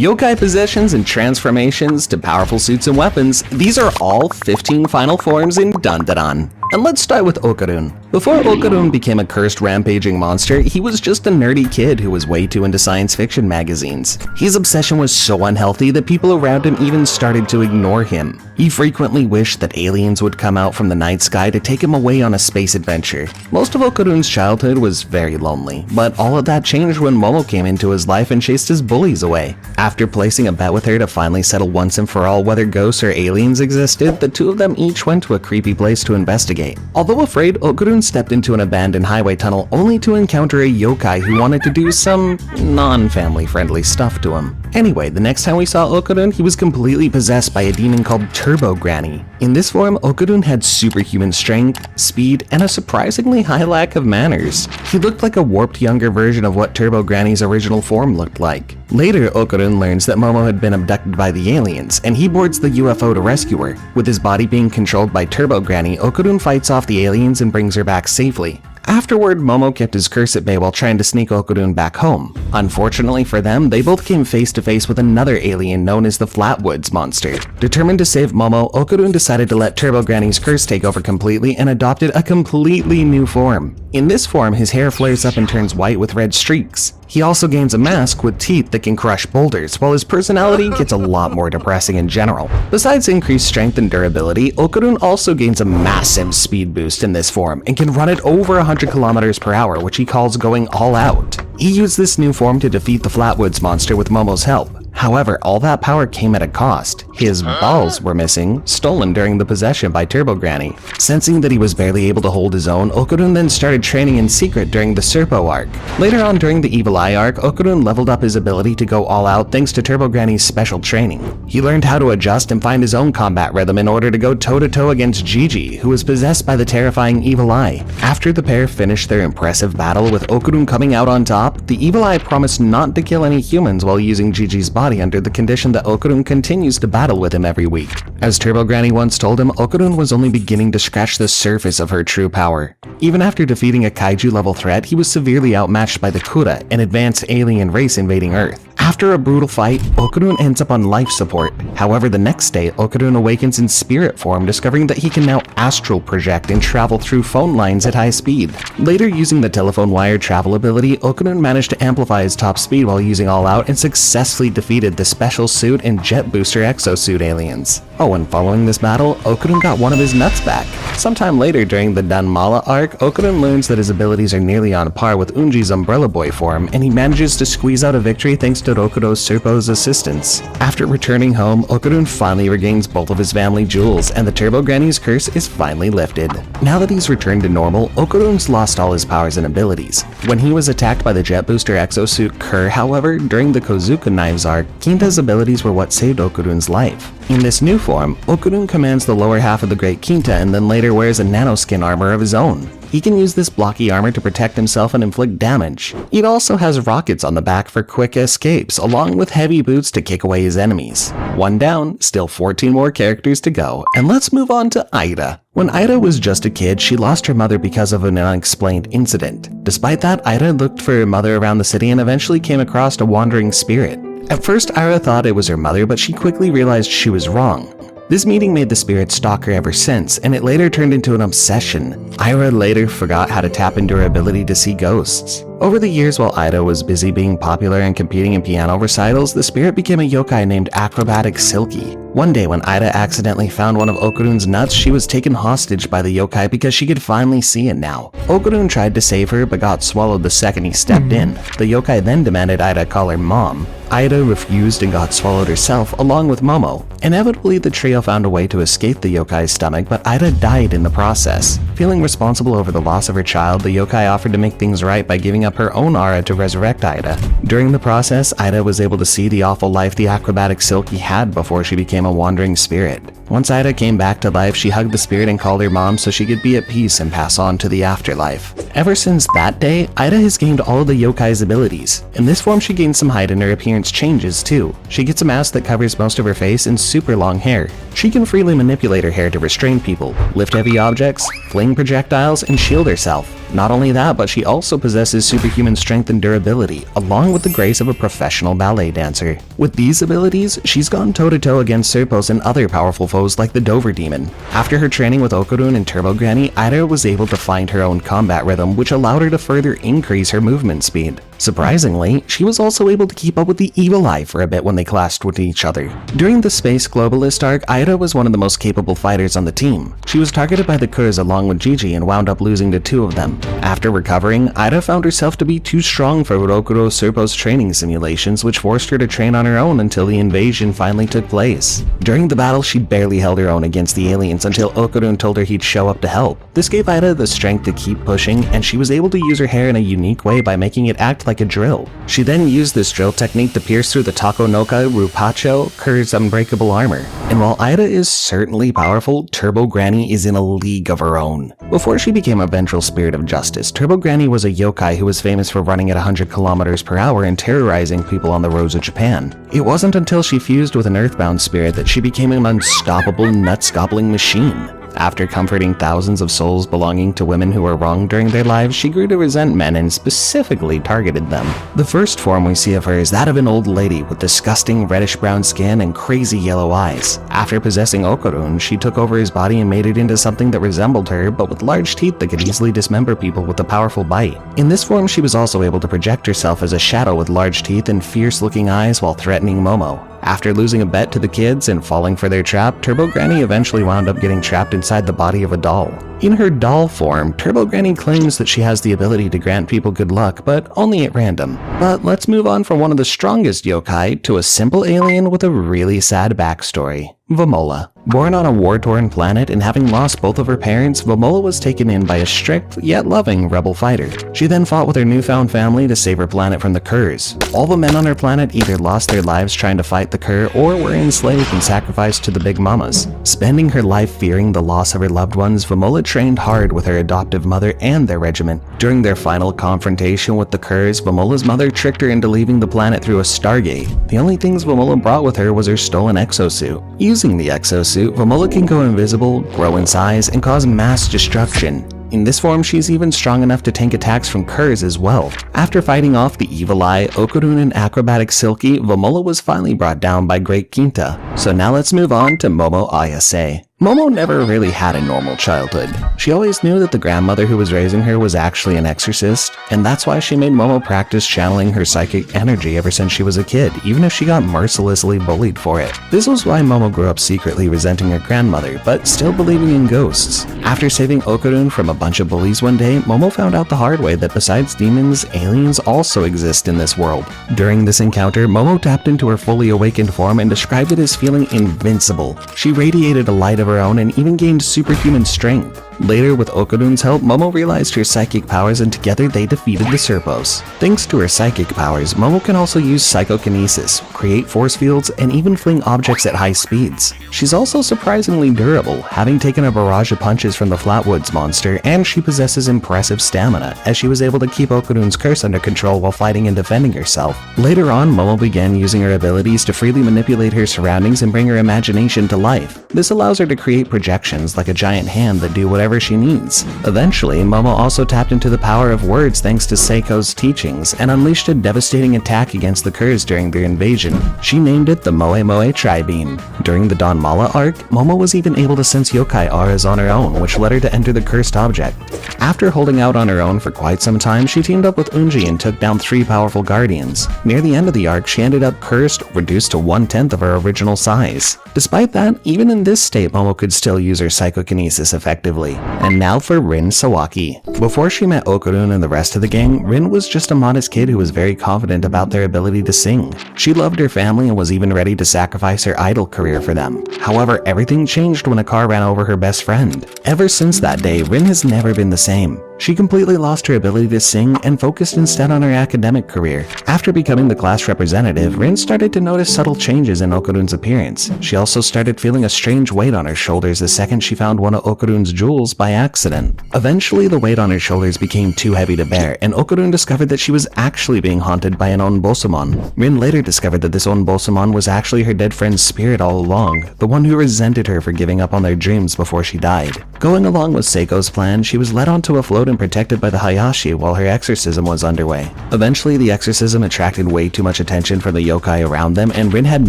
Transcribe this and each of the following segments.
Yokai possessions and transformations to powerful suits and weapons, these are all 15 final forms in Dandadan. And let's start with Okarun. Before Okarun became a cursed rampaging monster, he was just a nerdy kid who was way too into science fiction magazines. His obsession was so unhealthy that people around him even started to ignore him. He frequently wished that aliens would come out from the night sky to take him away on a space adventure. Most of Okarun's childhood was very lonely, but all of that changed when Momo came into his life and chased his bullies away. After placing a bet with her to finally settle once and for all whether ghosts or aliens existed, the two of them each went to a creepy place to investigate. Although afraid, Okarun stepped into an abandoned highway tunnel only to encounter a yokai who wanted to do some non-family friendly stuff to him. Anyway, the next time we saw Okarun, he was completely possessed by a demon called Turbo Granny. In this form, Okarun had superhuman strength, speed, and a surprisingly high lack of manners. He looked like a warped younger version of what Turbo Granny's original form looked like. Later, Okarun learns that Momo had been abducted by the aliens, and he boards the UFO to rescue her. With his body being controlled by Turbo Granny, Okarun fights off the aliens and brings her back safely. Afterward, Momo kept his curse at bay while trying to sneak Okarun back home. Unfortunately for them, they both came face to face with another alien known as the Flatwoods Monster. Determined to save Momo, Okarun decided to let Turbo Granny's curse take over completely and adopted a completely new form. In this form, his hair flares up and turns white with red streaks. He also gains a mask with teeth that can crush boulders, while his personality gets a lot more depressing in general. Besides increased strength and durability, Okarun also gains a massive speed boost in this form and can run at over 100 kilometers per hour, which he calls going all out. He used this new form to defeat the Flatwoods Monster with Momo's help. However, all that power came at a cost. His balls were missing, stolen during the possession by Turbo Granny. Sensing that he was barely able to hold his own, Okarun then started training in secret during the Serpo arc. Later on during the Evil Eye arc, Okarun leveled up his ability to go all out thanks to Turbo Granny's special training. He learned how to adjust and find his own combat rhythm in order to go toe-to-toe against Gigi, who was possessed by the terrifying Evil Eye. After the pair finished their impressive battle with Okarun coming out on top, the Evil Eye promised not to kill any humans while using Gigi's body under the condition that Okarun continues to battle with him every week. As Turbo Granny once told him, Okarun was only beginning to scratch the surface of her true power. Even after defeating a kaiju-level threat, he was severely outmatched by the Kura, an advanced alien race invading Earth. After a brutal fight, Okarun ends up on life support. However, the next day, Okarun awakens in spirit form, discovering that he can now astral project and travel through phone lines at high speed. Later, using the telephone wire travel ability, Okarun managed to amplify his top speed while using All Out and successfully defeated the Special Suit and Jet Booster Exosuit aliens. Oh, and following this battle, Okarun got one of his nuts back. Sometime later during the Danmala arc, Okarun learns that his abilities are nearly on par with Unji's Umbrella Boy form, and he manages to squeeze out a victory thanks to Rokudo Serpo's assistance. After returning home, Okarun finally regains both of his family jewels, and the Turbo Granny's curse is finally lifted. Now that he's returned to normal, Okarun's lost all his powers and abilities. When he was attacked by the Jet Booster Exosuit Kerr, however, during the Kozuka Knives arc, Kinta's abilities were what saved Okarun's life. In this new form, Okarun commands the lower half of the Great Kinta and then later wears a nanoskin armor of his own. He can use this blocky armor to protect himself and inflict damage. It also has rockets on the back for quick escapes, along with heavy boots to kick away his enemies. One down, still 14 more characters to go, and let's move on to Aida. When Aida was just a kid, she lost her mother because of an unexplained incident. Despite that, Aida looked for her mother around the city and eventually came across a wandering spirit. At first, Aida thought it was her mother, but she quickly realized she was wrong. This meeting made the spirit stalk her ever since, and it later turned into an obsession. Aida later forgot how to tap into her ability to see ghosts. Over the years, while Aida was busy being popular and competing in piano recitals, the spirit became a yokai named Acrobatic Silky. One day, when Aida accidentally found one of Okarun's nuts, she was taken hostage by the yokai because she could finally see it now. Okarun tried to save her, but got swallowed the second he stepped in. The yokai then demanded Aida call her mom. Aida refused and got swallowed herself, along with Momo. Inevitably, the trio found a way to escape the yokai's stomach, but Aida died in the process. Feeling responsible over the loss of her child, the yokai offered to make things right by giving up her own aura to resurrect Aida. During the process, Aida was able to see the awful life the Acrobatic Silky had before she became a wandering spirit. Once Aida came back to life, she hugged the spirit and called her mom so she could be at peace and pass on to the afterlife. Ever since that day, Aida has gained all of the yokai's abilities. In this form, she gains some height and her appearance changes too. She gets a mask that covers most of her face and super long hair. She can freely manipulate her hair to restrain people, lift heavy objects, fling projectiles, and shield herself. Not only that, but she also possesses superhuman strength and durability, along with the grace of a professional ballet dancer. With these abilities, she's gone toe-to-toe against Serpos and other powerful foes like the Dover Demon. After her training with Okarun and Turbo Granny, Ida was able to find her own combat rhythm, which allowed her to further increase her movement speed. Surprisingly, she was also able to keep up with the Evil Eye for a bit when they clashed with each other. During the Space Globalist arc, Ida was one of the most capable fighters on the team. She was targeted by the Kurz along with Gigi and wound up losing to 2 of them. After recovering, Ida found herself to be too strong for Rokuro Serpo's training simulations, which forced her to train on her own until the invasion finally took place. During the battle, she barely held her own against the aliens until Okarun told her he'd show up to help. This gave Ida the strength to keep pushing, and she was able to use her hair in a unique way by making it act like a drill. She then used this drill technique to pierce through the Takonoka Rupacho Kurz's unbreakable armor. And while Ida is certainly powerful, Turbo Granny is in a league of her own. Before she became a vengeful spirit of justice, Turbo Granny was a yokai who was famous for running at 100 kilometers per hour and terrorizing people on the roads of Japan. It wasn't until she fused with an earthbound spirit that she became an unstoppable nuts-gobbling machine. After comforting thousands of souls belonging to women who were wronged during their lives, she grew to resent men and specifically targeted them. The first form we see of her is that of an old lady with disgusting reddish-brown skin and crazy yellow eyes. After possessing Okarun, she took over his body and made it into something that resembled her, but with large teeth that could easily dismember people with a powerful bite. In this form, she was also able to project herself as a shadow with large teeth and fierce-looking eyes while threatening Momo. After losing a bet to the kids and falling for their trap, Turbo Granny eventually wound up getting trapped inside the body of a doll. In her doll form, Turbo Granny claims that she has the ability to grant people good luck, but only at random. But let's move on from one of the strongest yokai to a simple alien with a really sad backstory. Vamola. Born on a war-torn planet and having lost both of her parents, Vamola was taken in by a strict yet loving rebel fighter. She then fought with her newfound family to save her planet from the Kurz. All the men on her planet either lost their lives trying to fight the Kur or were enslaved and sacrificed to the Big Mamas. Spending her life fearing the loss of her loved ones, Vamola trained hard with her adoptive mother and their regiment. During their final confrontation with the Kurz, Vamola's mother tricked her into leaving the planet through a stargate. The only things Vamola brought with her was her stolen exosuit. Using the exosuit, Vamola can go invisible, grow in size, and cause mass destruction. In this form, she's even strong enough to tank attacks from Kurz as well. After fighting off the Evil Eye, Okarun, and acrobatic Silky, Vamola was finally brought down by Great Quinta. So now let's move on to Momo Ayase. Momo never really had a normal childhood. She always knew that the grandmother who was raising her was actually an exorcist, and that's why she made Momo practice channeling her psychic energy ever since she was a kid, even if she got mercilessly bullied for it. This was why Momo grew up secretly resenting her grandmother, but still believing in ghosts. After saving Okarun from a bunch of bullies one day, Momo found out the hard way that besides demons, aliens also exist in this world. During this encounter, Momo tapped into her fully awakened form and described it as feeling invincible. She radiated a light of her own and even gained superhuman strength. Later, with Okarun's help, Momo realized her psychic powers and together they defeated the Serpos. Thanks to her psychic powers, Momo can also use psychokinesis, create force fields, and even fling objects at high speeds. She's also surprisingly durable, having taken a barrage of punches from the Flatwoods monster, and she possesses impressive stamina, as she was able to keep Okarun's curse under control while fighting and defending herself. Later on, Momo began using her abilities to freely manipulate her surroundings and bring her imagination to life. This allows her to create projections like a giant hand that do whatever she needs. Eventually, Momo also tapped into the power of words thanks to Seiko's teachings and unleashed a devastating attack against the Kurz during their invasion. She named it the Moe Moe Tri-Beam. During the Don Mala arc, Momo was even able to sense yokai auras on her own, which led her to enter the cursed object. After holding out on her own for quite some time, she teamed up with Unji and took down 3 powerful guardians. Near the end of the arc, she ended up cursed, reduced to 1/10 of her original size. Despite that, even in this state, Momo could still use her psychokinesis effectively. And now for Rin Sawaki. Before she met Okarun and the rest of the gang, Rin was just a modest kid who was very confident about their ability to sing. She loved her family and was even ready to sacrifice her idol career for them. However, everything changed when a car ran over her best friend. Ever since that day, Rin has never been the same. She completely lost her ability to sing and focused instead on her academic career. After becoming the class representative, Rin started to notice subtle changes in Okarun's appearance. She also started feeling a strange weight on her shoulders the second she found one of Okarun's jewels by accident. Eventually, the weight on her shoulders became too heavy to bear, and Okarun discovered that she was actually being haunted by an Onbosumon. Rin later discovered that this Onbosumon was actually her dead friend's spirit all along, the one who resented her for giving up on their dreams before she died. Going along with Seiko's plan, she was led onto a float and protected by the Hayashi while her exorcism was underway. Eventually, the exorcism attracted way too much attention from the yokai around them, and Rin had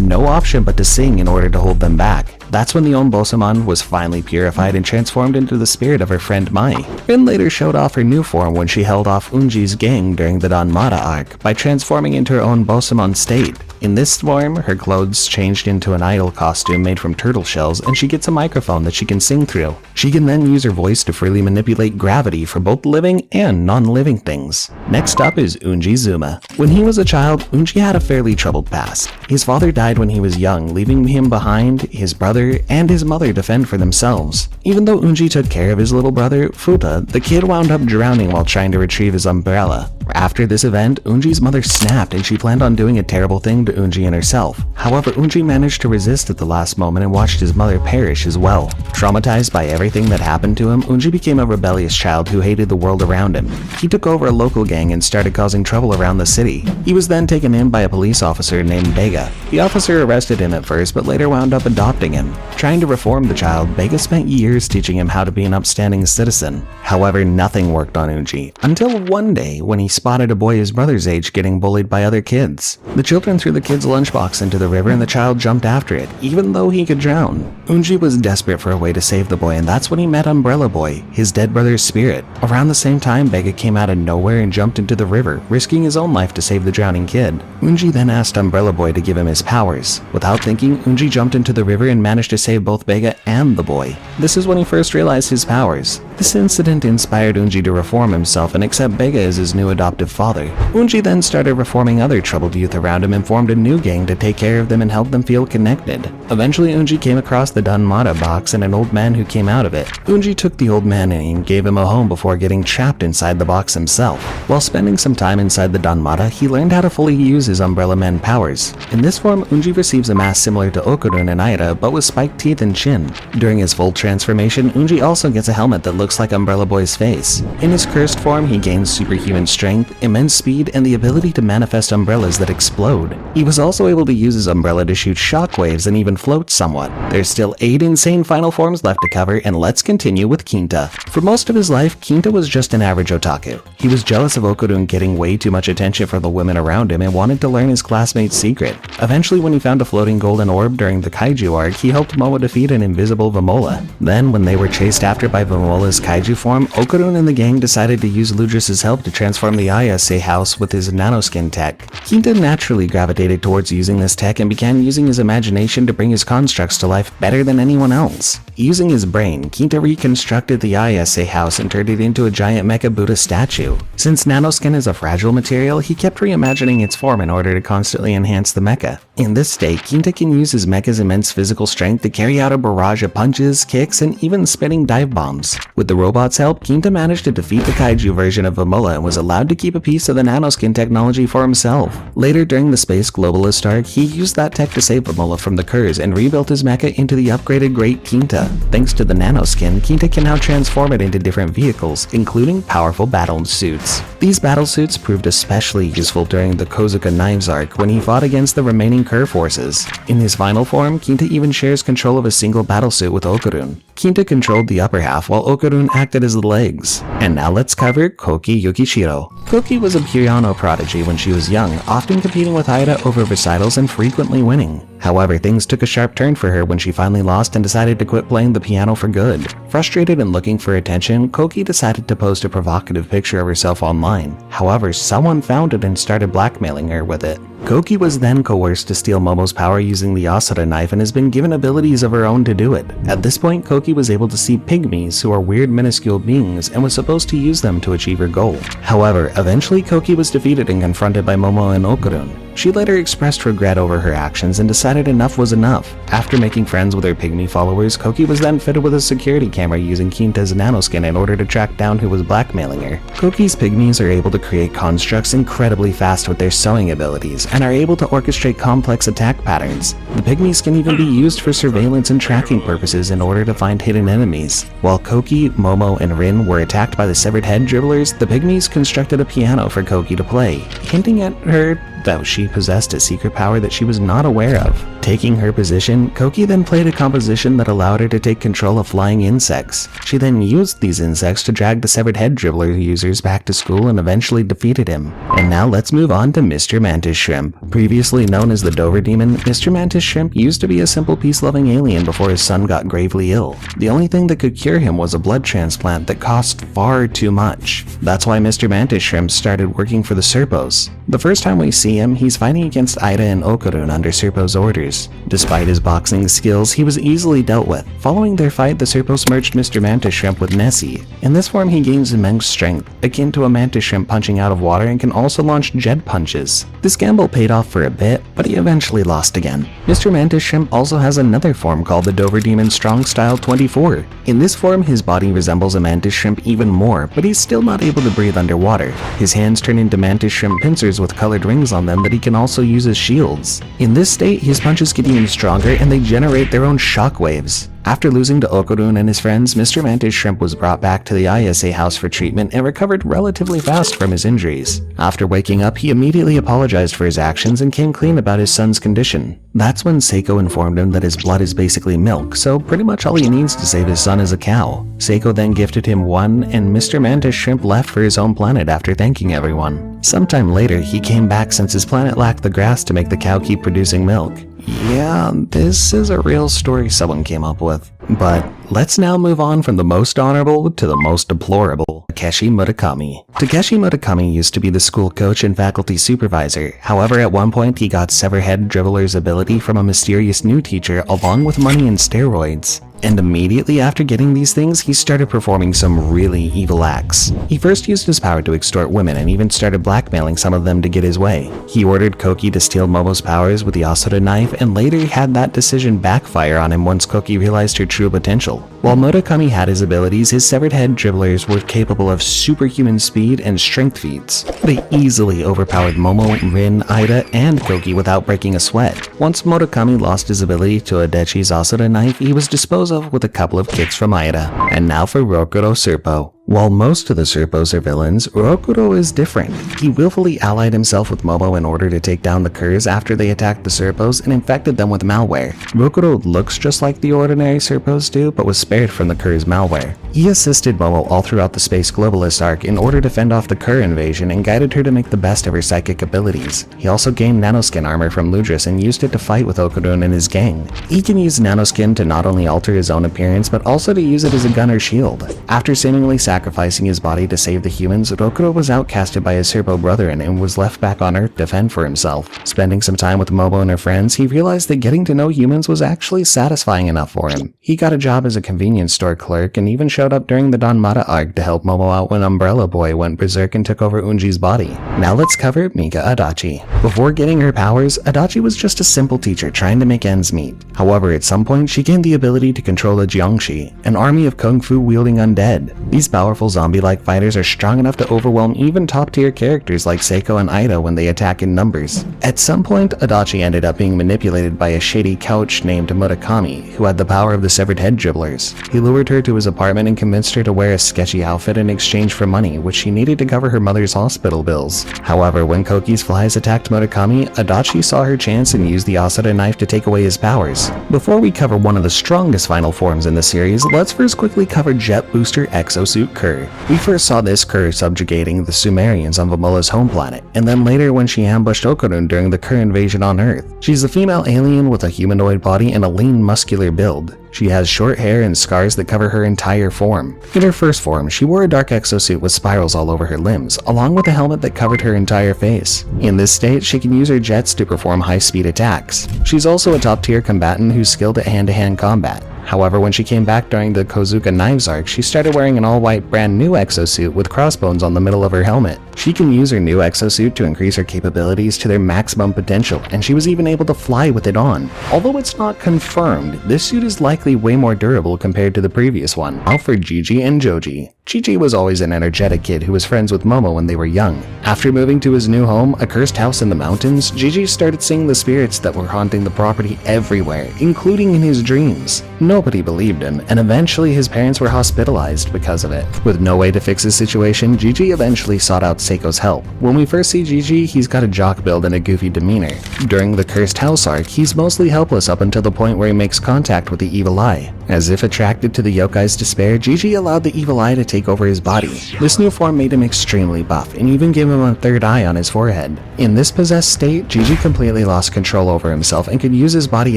no option but to sing in order to hold them back. That's when the Onbosumon was finally purified and transformed into the spirit of her friend Mai. Rin later showed off her new form when she held off Unji's gang during the Danmata arc by transforming into her own Bosumon state. In this form, her clothes changed into an idol costume made from turtle shells, and she gets a microphone that she can sing through. She can then use her voice to freely manipulate gravity for both living and non-living things. Next up is Unji Zuma. When he was a child, Unji had a fairly troubled past. His father died when he was young, leaving him behind his brother and his mother to fend for themselves. Even though Unji took care of his little brother, Futa, the kid wound up drowning while trying to retrieve his umbrella. After this event, Unji's mother snapped and she planned on doing a terrible thing to Unji and herself. However, Unji managed to resist at the last moment and watched his mother perish as well. Traumatized by everything that happened to him, Unji became a rebellious child who hated the world around him. He took over a local gang and started causing trouble around the city. He was then taken in by a police officer named Bega. The officer arrested him at first, but later wound up adopting him. Trying to reform the child, Bega spent years teaching him how to be an upstanding citizen. However, nothing worked on Unji, until one day when he spotted a boy his brother's age getting bullied by other kids. The children threw the kid's lunchbox into the river and the child jumped after it, even though he could drown. Unji was desperate for a way to save the boy, and that's when he met Umbrella Boy, his dead brother's spirit. Around the same time, Bega came out of nowhere and jumped into the river, risking his own life to save the drowning kid. Unji then asked Umbrella Boy to give him his powers. Without thinking, Unji jumped into the river and managed to save both Bega and the boy. This is when he first realized his powers. This incident inspired Unji to reform himself and accept Bega as his new adoptive father. Unji then started reforming other troubled youth around him and formed a new gang to take care of them and help them feel connected. Eventually, Unji came across the Danmata box and an old man who came out of it. Unji took the old man in and gave him a home before getting trapped inside the box himself. While spending some time inside the Danmata, he learned how to fully use his Umbrella Man powers. In this form, Unji receives a mask similar to Okarun and Aira, but with spiked teeth and chin. During his full transformation, Unji also gets a helmet that looks like Umbrella Boy's face. In his cursed form, he gains superhuman strength, immense speed, and the ability to manifest umbrellas that explode. He was also able to use his umbrella to shoot shockwaves and even float somewhat. There's still 8 insane final forms left to cover, and let's continue with Kinta. For most of his life, Kinta was just an average otaku. He was jealous of Okarun getting way too much attention from the women around him and wanted to learn his classmate's secret. Eventually, when he found a floating golden orb during the kaiju arc, he helped Momo defeat an invisible Vamola. Then, when they were chased after by Vamola's kaiju form, Okarun and the gang decided to use Ludris' help to transform the Ayase house with his nanoskin tech. Kinta naturally gravitated towards using this tech and began using his imagination to bring his constructs to life better than anyone else. Using his brain, Kinta reconstructed the Ayase house and turned it into a giant Mecha Buddha statue. Since nanoskin is a fragile material, he kept reimagining its form in order to constantly enhance the mecha. In this state, Kinta can use his mecha's immense physical strength to carry out a barrage of punches, kicks, and even spinning dive bombs. With the robot's help, Kinta managed to defeat the kaiju version of Vamola and was allowed to keep a piece of the nanoskin technology for himself. Later, during the Space Globalist arc, he used that tech to save Vamola from the curse and rebuilt his mecha into the upgraded Great Kinta. Thanks to the nanoskin, Kinta can now transform it into different vehicles, including powerful battle suits. These battle suits proved especially useful during the Kozuka Knives arc when he fought against the remaining Kerr forces. In his final form, Kinta even shares control of a single battlesuit with Okarun. Kinta controlled the upper half while Okarun acted as the legs. And now let's cover Koki Yukishiro. Koki was a piano prodigy when she was young, often competing with Aira over recitals and frequently winning. However, things took a sharp turn for her when she finally lost and decided to quit playing the piano for good. Frustrated and looking for attention, Koki decided to post a provocative picture of herself online. However, someone found it and started blackmailing her with it. Koki was then coerced to steal Momo's power using the Asura knife and has been given abilities of her own to do it. At this point, Koki was able to see pygmies, who are weird minuscule beings, and was supposed to use them to achieve her goal. However, eventually Koki was defeated and confronted by Momo and Okarun. She later expressed regret over her actions and decided enough was enough. After making friends with her pygmy followers, Koki was then fitted with a security camera using Quinta's nanoskin in order to track down who was blackmailing her. Koki's pygmies are able to create constructs incredibly fast with their sewing abilities and are able to orchestrate complex attack patterns. The pygmies can even be used for surveillance and tracking purposes in order to find hidden enemies. While Koki, Momo, and Rin were attacked by the severed head dribblers, the pygmies constructed a piano for Koki to play, hinting at her that she possessed a secret power that she was not aware of. Taking her position, Koki then played a composition that allowed her to take control of flying insects. She then used these insects to drag the severed head dribbler users back to school and eventually defeated him. And now let's move on to Mr. Mantis Shrimp. Previously known as the Dover Demon, Mr. Mantis Shrimp used to be a simple peace-loving alien before his son got gravely ill. The only thing that could cure him was a blood transplant that cost far too much. That's why Mr. Mantis Shrimp started working for the Serpos. The first time we see him, he's fighting against Ida and Okarun under Serpo's orders. Despite his boxing skills, he was easily dealt with. Following their fight, the Serpos merged Mr. Mantis Shrimp with Nessie. In this form, he gains immense strength, akin to a mantis shrimp punching out of water, and can also launch jet punches. This gamble paid off for a bit, but he eventually lost again. Mr. Mantis Shrimp also has another form called the Dover Demon Strong Style 24. In this form, his body resembles a mantis shrimp even more, but he's still not able to breathe underwater. His hands turn into mantis shrimp pincers with colored rings on them that he can also use as shields. In this state, his punches get even stronger and they generate their own shockwaves. After losing to Okarun and his friends, Mr. Mantis Shrimp was brought back to the ISA house for treatment and recovered relatively fast from his injuries. After waking up, he immediately apologized for his actions and came clean about his son's condition. That's when Seiko informed him that his blood is basically milk, so pretty much all he needs to save his son is a cow. Seiko then gifted him one, and Mr. Mantis Shrimp left for his own planet after thanking everyone. Sometime later, he came back since his planet lacked the grass to make the cow keep producing milk. Yeah, this is a real story someone came up with. But let's now move on from the most honorable to the most deplorable, Takeshi Murakami. Takeshi Murakami used to be the school coach and faculty supervisor. However, at one point he got Severhead Dribbler's ability from a mysterious new teacher along with money and steroids. And immediately after getting these things, he started performing some really evil acts. He first used his power to extort women and even started blackmailing some of them to get his way. He ordered Koki to steal Momo's powers with the Asura knife, and later had that decision backfire on him once Koki realized her true potential. While Murakami had his abilities, his severed head dribblers were capable of superhuman speed and strength feats. They easily overpowered Momo, Rin, Ida, and Koki without breaking a sweat. Once Murakami lost his ability to Adechi's Asura knife, he was disposed of with a couple of kicks from Ida. And now for Rokuro Serpo. While most of the Serpos are villains, Rokuro is different. He willfully allied himself with Momo in order to take down the Curs after they attacked the Serpos and infected them with malware. Rokuro looks just like the ordinary Serpos do, but was spared from the Curs malware. He assisted Momo all throughout the Space Globalist arc in order to fend off the Cur invasion and guided her to make the best of her psychic abilities. He also gained nanoskin armor from Ludris and used it to fight with Okarun and his gang. He can use nanoskin to not only alter his own appearance, but also to use it as a gun or shield. After seemingly sacrificing his body to save the humans, Rokuro was outcasted by his Serpo brethren and was left back on Earth to fend for himself. Spending some time with Momo and her friends, he realized that getting to know humans was actually satisfying enough for him. He got a job as a convenience store clerk and even showed up during the Danmata arc to help Momo out when Umbrella Boy went berserk and took over Unji's body. Now let's cover Mika Adachi. Before getting her powers, Adachi was just a simple teacher trying to make ends meet. However, at some point, she gained the ability to control a Jiangshi, an army of kung fu wielding undead. These powerful zombie-like fighters are strong enough to overwhelm even top-tier characters like Seiko and Ida when they attack in numbers. At some point, Adachi ended up being manipulated by a shady coach named Murakami, who had the power of the severed head dribblers. He lured her to his apartment and convinced her to wear a sketchy outfit in exchange for money, which she needed to cover her mother's hospital bills. However, when Koki's flies attacked Murakami, Adachi saw her chance and used the Asura knife to take away his powers. Before we cover one of the strongest final forms in the series, let's first quickly cover Jet Booster Exosuit Cur. We first saw this Cur subjugating the Sumerians on Vamola's home planet, and then later when she ambushed Okarun during the Cur invasion on Earth. She's a female alien with a humanoid body and a lean, muscular build. She has short hair and scars that cover her entire form. In her first form, she wore a dark exosuit with spirals all over her limbs, along with a helmet that covered her entire face. In this state, she can use her jets to perform high-speed attacks. She's also a top-tier combatant who's skilled at hand-to-hand combat. However, when she came back during the Kozuka Knives arc, she started wearing an all-white brand new exosuit with crossbones on the middle of her helmet. She can use her new exosuit to increase her capabilities to their maximum potential, and she was even able to fly with it on. Although it's not confirmed, this suit is likely way more durable compared to the previous one. Now for Gigi and Joji. Gigi was always an energetic kid who was friends with Momo when they were young. After moving to his new home, a cursed house in the mountains, Gigi started seeing the spirits that were haunting the property everywhere, including in his dreams. Nobody believed him, and eventually his parents were hospitalized because of it. With no way to fix his situation, Gigi eventually sought out Seiko's help. When we first see Gigi, he's got a jock build and a goofy demeanor. During the Cursed House arc, he's mostly helpless up until the point where he makes contact with the evil eye. As if attracted to the yokai's despair, Gigi allowed the evil eye to take over his body. This new form made him extremely buff, and even gave him a third eye on his forehead. In this possessed state, Gigi completely lost control over himself and could use his body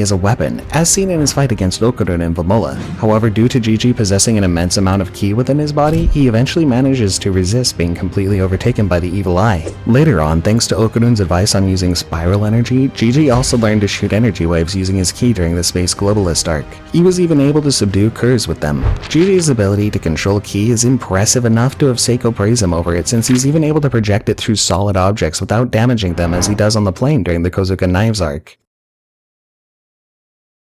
as a weapon, as seen in his fight against Okurun and Vamola. However, due to Gigi possessing an immense amount of ki within his body, he eventually manages to resist being completely overtaken by the evil eye. Later on, thanks to Okurun's advice on using spiral energy, Gigi also learned to shoot energy waves using his ki during the Space Globalist arc. He was even able to subdue Kurz with them. Gigi's ability to control ki is impressive enough to have Seiko praise him over it, since he's even able to project it through solid objects without damaging them as he does on the plane during the Kozuka Knives arc.